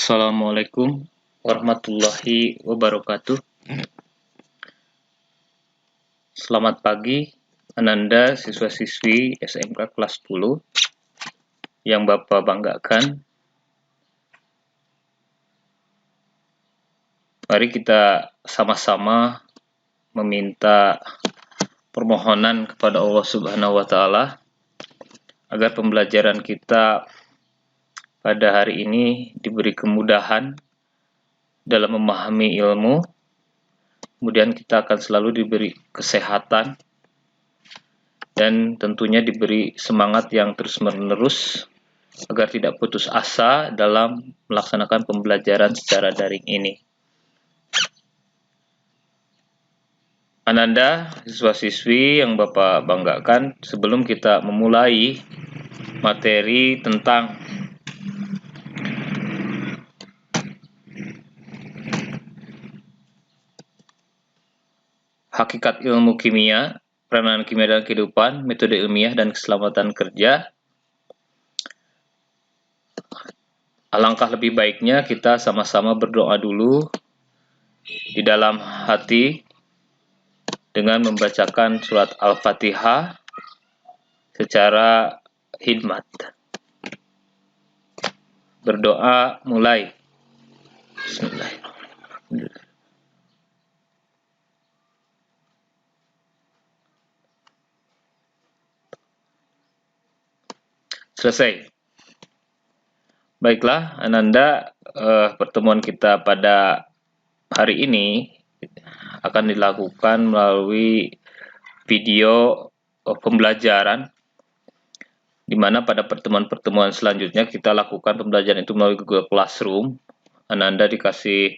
Assalamualaikum warahmatullahi wabarakatuh. Selamat pagi, Ananda siswa-siswi SMK kelas 10 yang Bapak banggakan. Mari kita sama-sama meminta permohonan kepada Allah Subhanahu wa Ta'ala agar pembelajaran kita pada hari ini diberi kemudahan dalam memahami ilmu. Kemudian kita akan selalu diberi kesehatan dan tentunya diberi semangat yang terus-menerus agar tidak putus asa dalam melaksanakan pembelajaran secara daring ini. Ananda, siswa-siswi yang Bapak banggakan, sebelum kita memulai materi tentang hakikat ilmu kimia, peranan kimia dalam kehidupan, metode ilmiah, dan keselamatan kerja, alangkah lebih baiknya kita sama-sama berdoa dulu di dalam hati dengan membacakan surat Al-Fatihah secara hikmat. Berdoa mulai. Bismillahirrahmanirrahim. Selesai. Baiklah, Ananda, pertemuan kita pada hari ini akan dilakukan melalui video pembelajaran, di mana pada pertemuan-pertemuan selanjutnya kita lakukan pembelajaran itu melalui Google Classroom. Ananda dikasih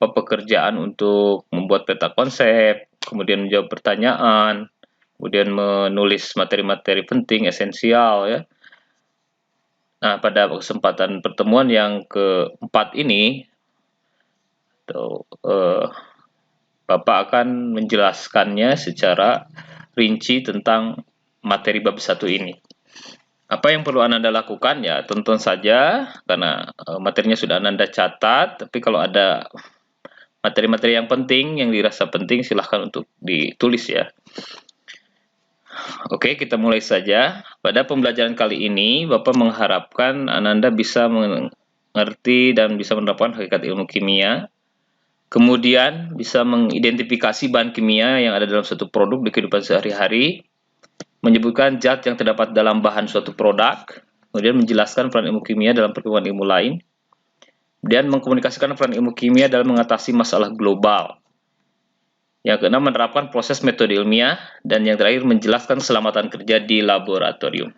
pekerjaan untuk membuat peta konsep, kemudian menjawab pertanyaan, kemudian menulis materi-materi penting, esensial ya. Nah, pada kesempatan pertemuan yang keempat ini, Bapak akan menjelaskannya secara rinci tentang materi bab 1 ini. Apa yang perlu Ananda lakukan ya, tonton saja karena materinya sudah Ananda catat, tapi kalau ada materi-materi yang penting, yang dirasa penting, silahkan untuk ditulis ya. Oke, kita mulai saja. Pada pembelajaran kali ini, Bapak mengharapkan Ananda bisa mengerti dan bisa menerapkan hakikat ilmu kimia, kemudian bisa mengidentifikasi bahan kimia yang ada dalam suatu produk di kehidupan sehari-hari, menyebutkan zat yang terdapat dalam bahan suatu produk, kemudian menjelaskan peran ilmu kimia dalam perkembangan ilmu lain, dan mengkomunikasikan peran ilmu kimia dalam mengatasi masalah global. Yang keenam, menerapkan proses metode ilmiah, dan yang terakhir menjelaskan keselamatan kerja di laboratorium.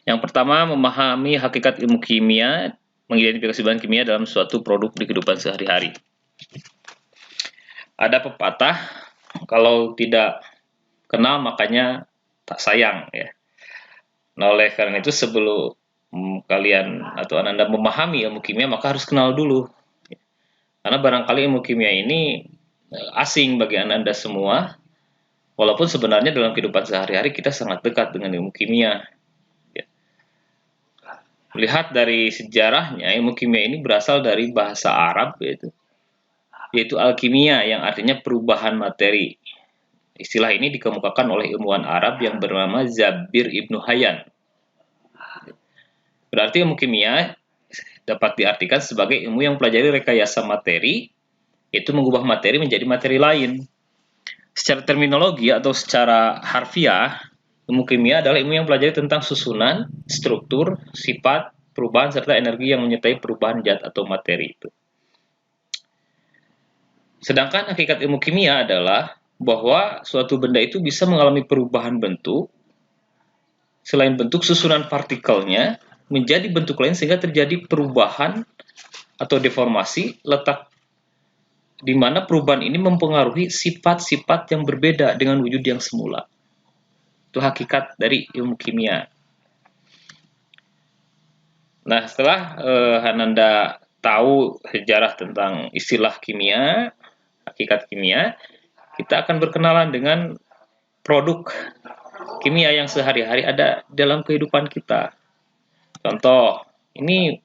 Yang pertama, memahami hakikat ilmu kimia, mengidentifikasi bahan kimia dalam suatu produk di kehidupan sehari-hari. Ada pepatah, kalau tidak kenal makanya tak sayang ya. Nah, oleh karena itu sebelum kalian atau Ananda memahami ilmu kimia, maka harus kenal dulu. Karena barangkali ilmu kimia ini asing bagi Ananda semua, walaupun sebenarnya dalam kehidupan sehari-hari kita sangat dekat dengan ilmu kimia. Lihat dari sejarahnya, ilmu kimia ini berasal dari bahasa Arab, yaitu alkimia, yang artinya perubahan materi. Istilah ini dikemukakan oleh ilmuwan Arab yang bernama Zabir Ibnu Hayyan. Berarti ilmu kimia dapat diartikan sebagai ilmu yang mempelajari rekayasa materi, yaitu mengubah materi menjadi materi lain. Secara terminologi atau secara harfiah, ilmu kimia adalah ilmu yang mempelajari tentang susunan, struktur, sifat, perubahan, serta energi yang menyertai perubahan zat atau materi itu. Sedangkan hakikat ilmu kimia adalah bahwa suatu benda itu bisa mengalami perubahan bentuk, selain bentuk susunan partikelnya menjadi bentuk lain sehingga terjadi perubahan atau deformasi, letak di mana perubahan ini mempengaruhi sifat-sifat yang berbeda dengan wujud yang semula. Itu hakikat dari ilmu kimia. Nah, setelah Ananda tahu sejarah tentang istilah kimia, hakikat kimia, kita akan berkenalan dengan produk kimia yang sehari-hari ada dalam kehidupan kita. Contoh, ini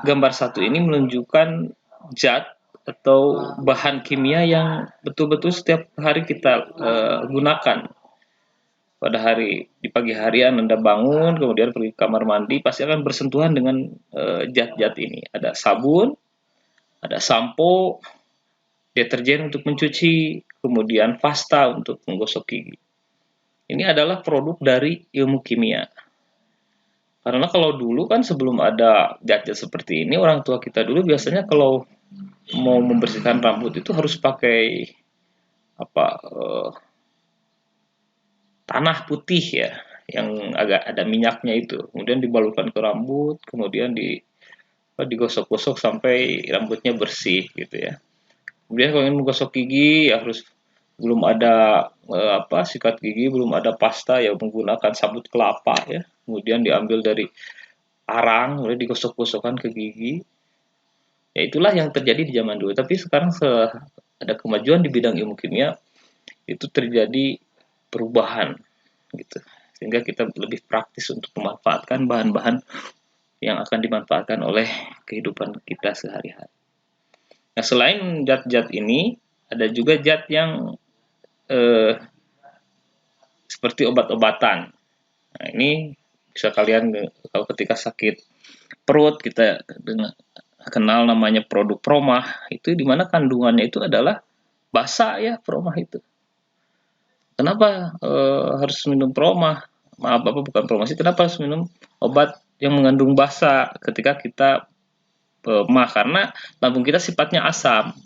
gambar satu ini menunjukkan zat atau bahan kimia yang betul-betul setiap hari kita gunakan. Pada di pagi hari Anda bangun, kemudian pergi ke kamar mandi, pasti akan bersentuhan dengan zat-zat ini. Ada sabun, ada sampo, deterjen untuk mencuci, kemudian pasta untuk menggosok gigi. Ini adalah produk dari ilmu kimia. Karena kalau dulu kan sebelum ada zat-zat seperti ini, orang tua kita dulu biasanya kalau mau membersihkan rambut itu harus pakai apa tanah putih ya, yang agak ada minyaknya itu. Kemudian dibalurkan ke rambut, kemudian digosok-gosok sampai rambutnya bersih gitu ya. Kemudian kalau ingin menggosok gigi ya harus belum ada sikat gigi, belum ada pasta ya menggunakan sabut kelapa ya. Kemudian diambil dari arang, kemudian digosok-gosokkan ke gigi. Ya itulah yang terjadi di zaman dulu. Tapi sekarang ada kemajuan di bidang ilmu kimia, itu terjadi perubahan gitu. Sehingga kita lebih praktis untuk memanfaatkan bahan-bahan yang akan dimanfaatkan oleh kehidupan kita sehari-hari. Nah, selain zat-zat ini, ada juga zat yang seperti obat-obatan. Nah, ini bisa kalian kalau ketika sakit perut kita kenal namanya produk promah, itu dimana kandungannya itu adalah basa ya, promah itu. Kenapa harus minum promah? Maaf, Bapak bukan promah sih. Kenapa harus minum obat yang mengandung basa ketika kita mah? Karena lambung kita sifatnya asam,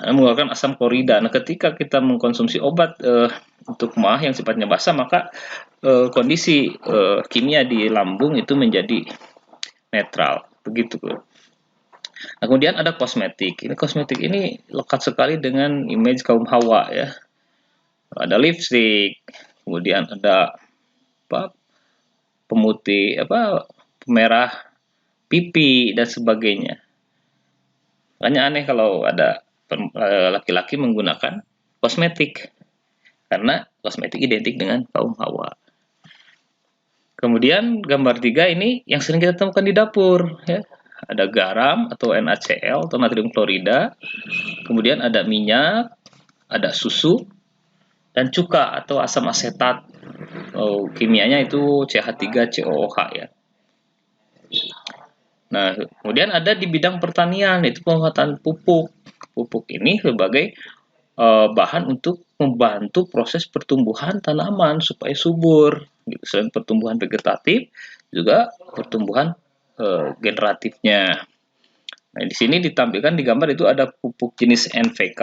mengeluarkan asam klorida. Nah, ketika kita mengkonsumsi obat untuk mah yang sifatnya basa, maka kondisi kimia di lambung itu menjadi netral. Begitu. Nah, kemudian ada kosmetik. Ini kosmetik ini lekat sekali dengan image kaum Hawa ya. Ada lipstick, kemudian ada pemutih pemerah pipi dan sebagainya. Makanya aneh kalau ada laki-laki menggunakan kosmetik, karena kosmetik identik dengan kaum Hawa. Kemudian gambar 3 ini yang sering kita temukan di dapur ya. Ada garam atau NaCl atau natrium klorida, kemudian ada minyak, ada susu, dan cuka atau asam asetat. Kimianya itu CH3COOH ya. Nah, kemudian ada di bidang pertanian, itu pembuatan pupuk. Pupuk ini sebagai bahan untuk membantu proses pertumbuhan tanaman supaya subur. Selain pertumbuhan vegetatif, juga pertumbuhan generatifnya. Nah, di sini ditampilkan di gambar itu ada pupuk jenis NPK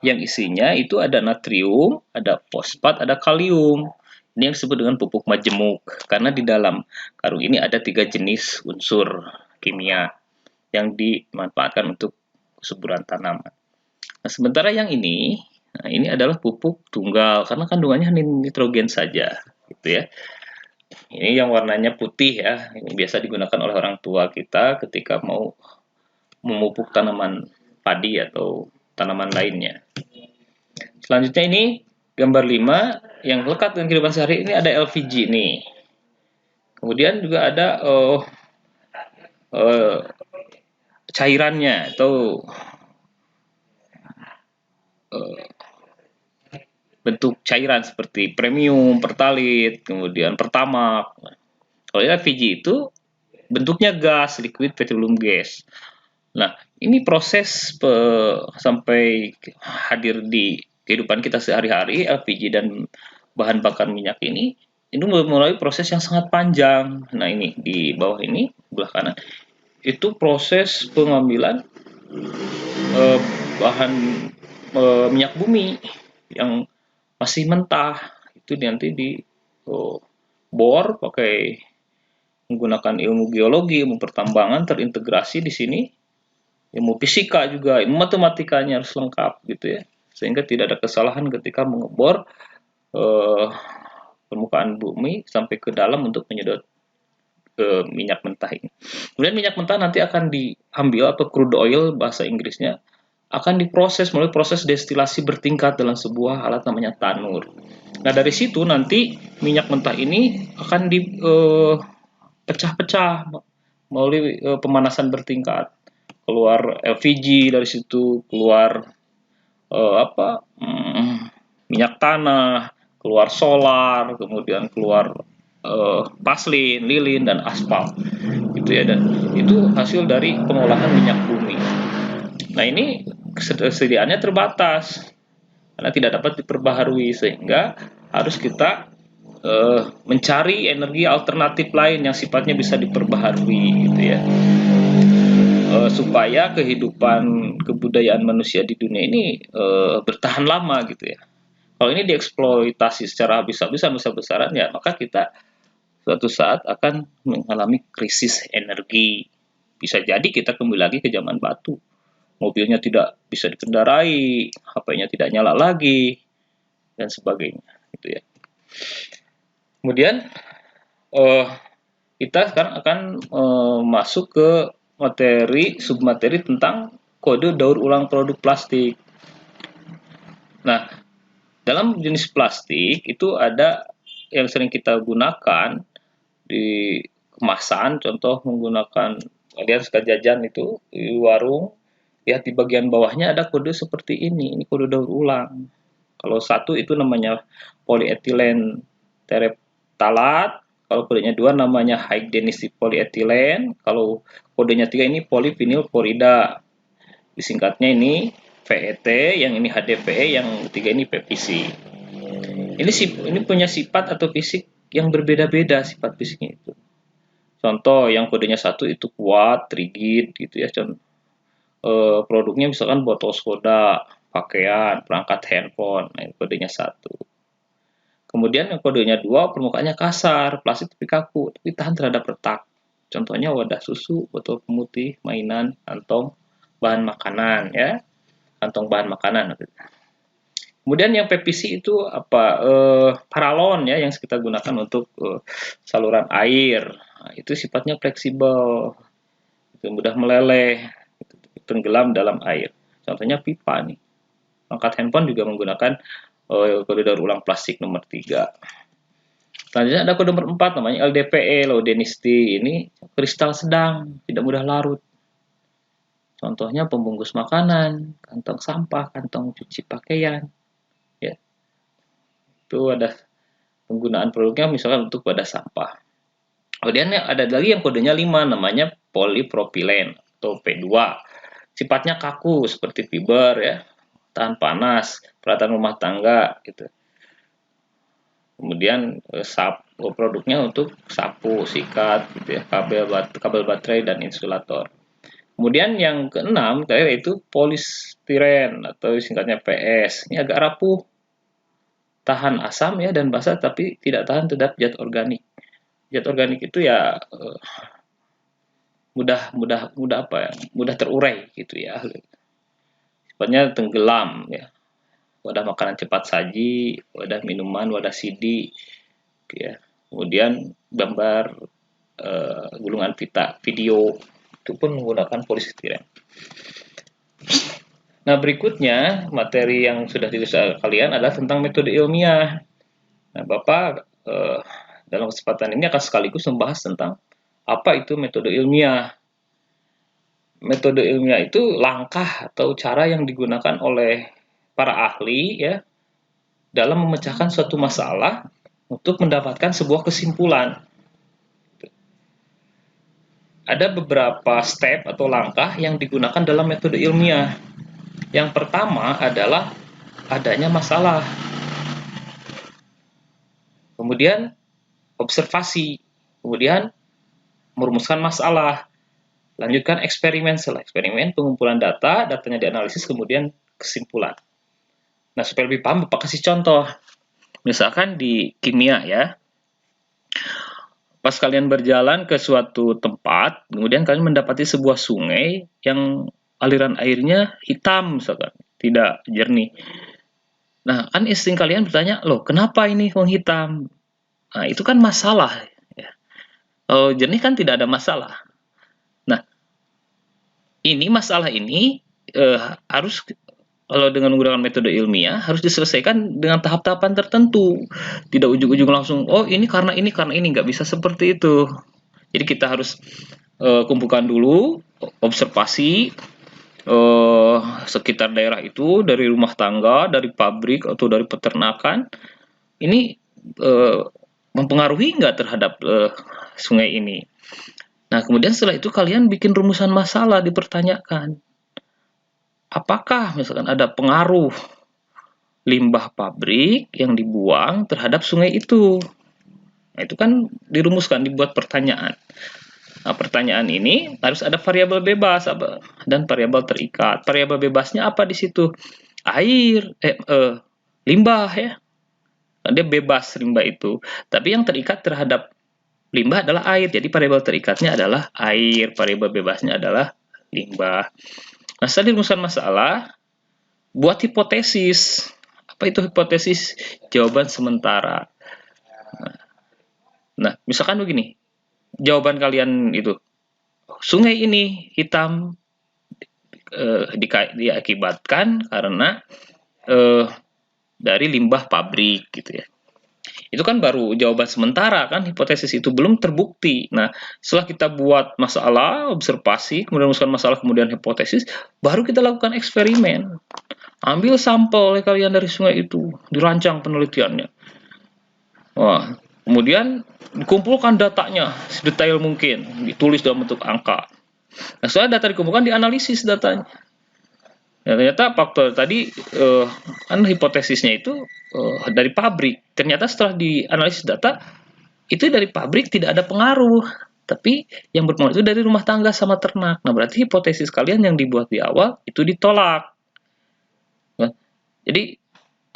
yang isinya itu ada natrium, ada fosfat, ada kalium. Ini yang disebut dengan pupuk majemuk, karena di dalam karung ini ada 3 jenis unsur kimia yang dimanfaatkan untuk kesuburan tanaman. Nah, sementara yang ini, nah ini adalah pupuk tunggal, karena kandungannya nitrogen saja, gitu ya. Ini yang warnanya putih ya, ini biasa digunakan oleh orang tua kita ketika mau memupuk tanaman padi atau tanaman lainnya. Selanjutnya ini gambar 5 yang lekat dengan kehidupan sehari ini ada LPG nih. Kemudian juga ada cairannya atau bentuk cairan seperti premium, pertalite, kemudian pertamax. Kalau LPG itu bentuknya gas, liquid petroleum gas. Nah, ini proses sampai hadir di kehidupan kita sehari-hari, LPG dan bahan bakar minyak ini melalui proses yang sangat panjang. Nah, ini di bawah ini, sebelah kanan, itu proses pengambilan bahan minyak bumi yang masih mentah. Itu nanti bor pakai menggunakan ilmu geologi, ilmu pertambangan terintegrasi di sini. Ilmu fisika juga, ilmu matematikanya harus lengkap gitu ya. Sehingga tidak ada kesalahan ketika mengebor permukaan bumi sampai ke dalam untuk menyedot minyak mentah ini. Kemudian minyak mentah nanti akan diambil atau crude oil bahasa Inggrisnya akan diproses melalui proses destilasi bertingkat dalam sebuah alat namanya tanur. Nah, dari situ nanti minyak mentah ini akan dipecah-pecah melalui pemanasan bertingkat. Keluar LPG dari situ, keluar minyak tanah, keluar solar, kemudian keluar paslin, lilin, dan aspal, gitu ya. Dan itu hasil dari pengolahan minyak bumi. Nah, ini kesediaannya terbatas karena tidak dapat diperbaharui, sehingga harus kita mencari energi alternatif lain yang sifatnya bisa diperbaharui, gitu ya, supaya kehidupan kebudayaan manusia di dunia ini bertahan lama, gitu ya. Kalau ini dieksploitasi secara habis-habisan, besar-besaran, ya maka kita suatu saat akan mengalami krisis energi. Bisa jadi kita kembali lagi ke zaman batu. Mobilnya tidak bisa dikendarai, HP-nya tidak nyala lagi, dan sebagainya, gitu ya. Kemudian kita sekarang akan masuk ke submateri tentang kode daur ulang produk plastik. Nah, dalam jenis plastik itu ada yang sering kita gunakan di kemasan, contoh menggunakan kalian suka jajan itu di warung, lihat di bagian bawahnya ada kode seperti ini kode daur ulang. Kalau satu itu namanya polyethylene terephthalate, kalau kodenya 2 namanya high density polyethylene, kalau kodenya 3 ini polyvinyl chloride. Disingkatnya ini PET, yang ini HDPE, yang ketiga ini PVC. Ini punya sifat atau fisik yang berbeda-beda, sifat fisiknya itu. Contoh yang kodenya 1 itu kuat, rigid, gitu ya. Contoh produknya misalkan botol soda, pakaian, perangkat handphone, nah, kodenya 1. Kemudian yang kodenya 2, permukaannya kasar, plastik tapi kaku, tapi tahan terhadap retak. Contohnya wadah susu, botol pemutih, mainan, kantong bahan makanan, ya. Kantong bahan makanan. Kemudian yang PVC itu paralon, ya, yang kita gunakan untuk saluran air. Nah, itu sifatnya fleksibel, itu mudah meleleh, tenggelam dalam air. Contohnya pipa nih. Perangkat handphone juga menggunakan kode daur ulang plastik nomor 3. Selanjutnya ada kode nomor 4 namanya LDPE, low density. Ini kristal sedang, tidak mudah larut. Contohnya pembungkus makanan, kantong sampah, kantong cuci pakaian. Ya. Itu ada penggunaan produknya misalkan untuk wadah sampah. Kemudian ada lagi yang kodenya 5 namanya polypropylen atau P2. Sifatnya kaku seperti fiber, ya. Tahan panas, peralatan rumah tangga, gitu. Kemudian produknya untuk sapu, sikat, gitu ya, kabel baterai dan insulator. Kemudian yang keenam yaitu polistiren atau singkatnya PS. Ini agak rapuh, tahan asam, ya, dan basah, tapi tidak tahan terhadap zat organik. Zat organik itu ya mudah terurai, gitu ya. Sifatnya tenggelam, ya. Wadah makanan cepat saji, wadah minuman, wadah CD, ya. Kemudian gambar gulungan pita, video, itu pun menggunakan polistiren. Nah, berikutnya materi yang sudah ditulis kalian adalah tentang metode ilmiah. Nah, Bapak dalam kesempatan ini akan sekaligus membahas tentang apa itu metode ilmiah. Metode ilmiah itu langkah atau cara yang digunakan oleh para ahli, ya, dalam memecahkan suatu masalah untuk mendapatkan sebuah kesimpulan. Ada beberapa step atau langkah yang digunakan dalam metode ilmiah. Yang pertama adalah adanya masalah. Kemudian observasi. Kemudian merumuskan masalah. Lanjutkan eksperimen. Setelah eksperimen, pengumpulan data, datanya dianalisis, kemudian kesimpulan. Nah, supaya lebih paham, Bapak kasih contoh. Misalkan di kimia, ya. Pas kalian berjalan ke suatu tempat, kemudian kalian mendapati sebuah sungai yang aliran airnya hitam, misalkan, tidak jernih. Nah, kan insting kalian bertanya, loh, kenapa ini hitam? Nah, itu kan masalah. Ya. Kalau jernih kan tidak ada masalah. Nah, ini masalah ini harus, kalau dengan menggunakan metode ilmiah, harus diselesaikan dengan tahap-tahapan tertentu. Tidak ujung-ujung langsung, oh ini karena ini, nggak bisa seperti itu. Jadi kita harus kumpulkan dulu, observasi sekitar daerah itu, dari rumah tangga, dari pabrik atau dari peternakan, ini mempengaruhi nggak terhadap sungai ini. Nah, kemudian setelah itu kalian bikin rumusan masalah, dipertanyakan. Apakah misalkan ada pengaruh limbah pabrik yang dibuang terhadap sungai itu? Nah, itu kan dirumuskan, dibuat pertanyaan. Nah, pertanyaan ini harus ada variabel bebas dan variabel terikat. Variabel bebasnya apa di situ? Air, limbah ya. Dia bebas limbah itu. Tapi yang terikat terhadap limbah adalah air. Jadi variabel terikatnya adalah air, variabel bebasnya adalah limbah. Nah, setelah dirumuskan masalah, buat hipotesis. Apa itu hipotesis? Jawaban sementara. Nah, misalkan begini. Jawaban kalian itu, sungai ini hitam diakibatkan karena dari limbah pabrik gitu ya. Itu kan baru jawaban sementara kan, hipotesis itu belum terbukti. Nah, setelah kita buat masalah, observasi, kemudian rumuskan masalah, kemudian hipotesis, baru kita lakukan eksperimen. Ambil sampel oleh kalian dari sungai itu, dirancang penelitiannya. Wah, kemudian dikumpulkan datanya sedetail mungkin, ditulis dalam bentuk angka. Nah, setelah data dikumpulkan, dianalisis datanya. Nah, ternyata faktor tadi kan hipotesisnya itu dari pabrik. Ternyata setelah dianalisis data, itu dari pabrik tidak ada pengaruh. Tapi yang berpengaruh itu dari rumah tangga sama ternak. Nah, berarti hipotesis kalian yang dibuat di awal itu ditolak. Nah, jadi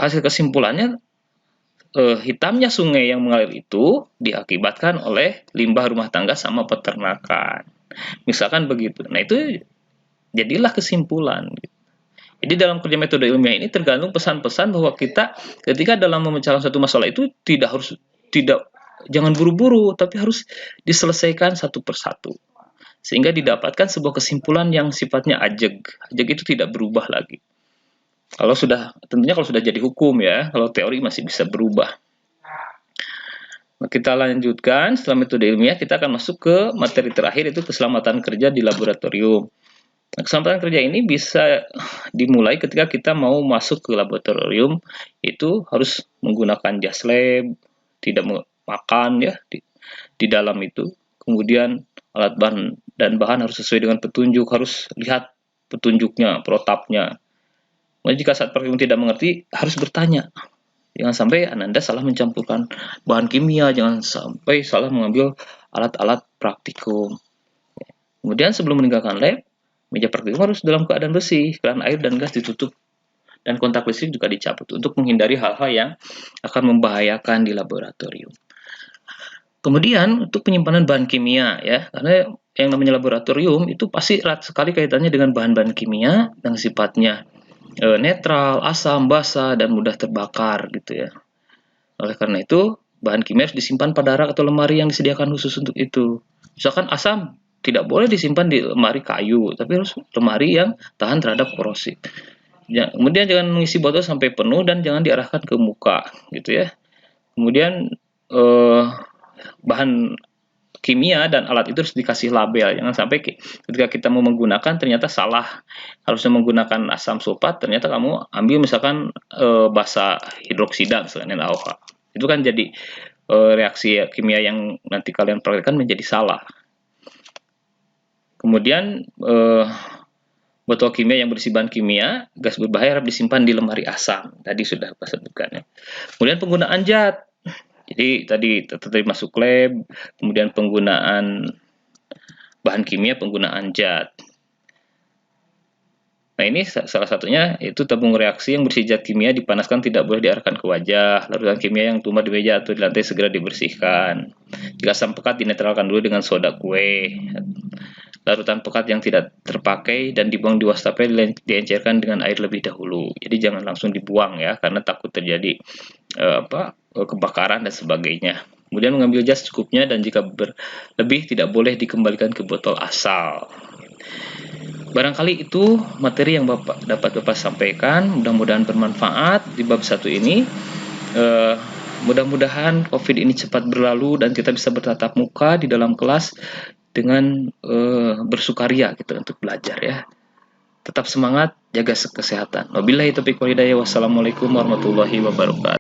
hasil kesimpulannya, hitamnya sungai yang mengalir itu diakibatkan oleh limbah rumah tangga sama peternakan. Misalkan begitu. Nah, itu jadilah kesimpulan. Jadi dalam kerja metode ilmiah ini tergantung pesan-pesan bahwa kita ketika dalam memecahkan satu masalah itu jangan buru-buru, tapi harus diselesaikan satu persatu. Sehingga didapatkan sebuah kesimpulan yang sifatnya ajeg. Ajeg itu tidak berubah lagi. Tentunya kalau sudah jadi hukum ya, kalau teori masih bisa berubah. Nah, kita lanjutkan, setelah metode ilmiah kita akan masuk ke materi terakhir, itu keselamatan kerja di laboratorium. Nah, keselamatan kerja ini bisa dimulai ketika kita mau masuk ke laboratorium, itu harus menggunakan jas lab, tidak makan ya di dalam itu. Kemudian alat bahan dan bahan harus sesuai dengan petunjuk, harus lihat petunjuknya, protapnya. Nah, jika saat praktikum tidak mengerti, harus bertanya. Jangan sampai Anda salah mencampurkan bahan kimia, jangan sampai salah mengambil alat-alat praktikum. Kemudian sebelum meninggalkan lab, meja praktikum harus dalam keadaan bersih, keran air dan gas ditutup, dan kontak listrik juga dicabut untuk menghindari hal-hal yang akan membahayakan di laboratorium. Kemudian untuk penyimpanan bahan kimia ya, karena yang namanya laboratorium itu pasti erat sekali kaitannya dengan bahan-bahan kimia yang sifatnya netral, asam, basa, dan mudah terbakar gitu ya. Oleh karena itu, bahan kimia harus disimpan pada rak atau lemari yang disediakan khusus untuk itu. Misalkan asam, tidak boleh disimpan di lemari kayu, tapi harus lemari yang tahan terhadap korosi. Kemudian jangan mengisi botol sampai penuh dan jangan diarahkan ke muka, gitu ya. Kemudian bahan kimia dan alat itu harus dikasih label. Jangan sampai ketika kita mau menggunakan ternyata salah, harusnya menggunakan asam sulfat, ternyata kamu ambil misalkan basa hidroksida misalkan NaOH. Itu kan jadi reaksi kimia yang nanti kalian praktekkan menjadi salah. Kemudian botol kimia yang berisi bahan kimia, gas berbahaya harus disimpan di lemari asam. Tadi sudah saya sebutkan ya. Kemudian penggunaan zat. Jadi tadi masuk lab, kemudian penggunaan bahan kimia, penggunaan zat. Nah, ini salah satunya itu tabung reaksi yang berisi zat kimia dipanaskan tidak boleh diarahkan ke wajah. Larutan kimia yang tumpah di meja atau di lantai segera dibersihkan. Jika asam pekat dinetralkan dulu dengan soda kue. Larutan pekat yang tidak terpakai dan dibuang di wastafel diencerkan dengan air lebih dahulu. Jadi jangan langsung dibuang ya, karena takut terjadi kebakaran dan sebagainya. Kemudian mengambil jas cukupnya dan jika berlebih tidak boleh dikembalikan ke botol asal. Barangkali itu materi yang dapat Bapak sampaikan. Mudah-mudahan bermanfaat di bab 1 ini. Mudah-mudahan COVID ini cepat berlalu dan kita bisa bertatap muka di dalam kelas dengan bersukaria gitu untuk belajar ya. Tetap semangat, jaga kesehatan. Wabillahi taufiq wal hidayah. Wassalamualaikum warahmatullahi wabarakatuh.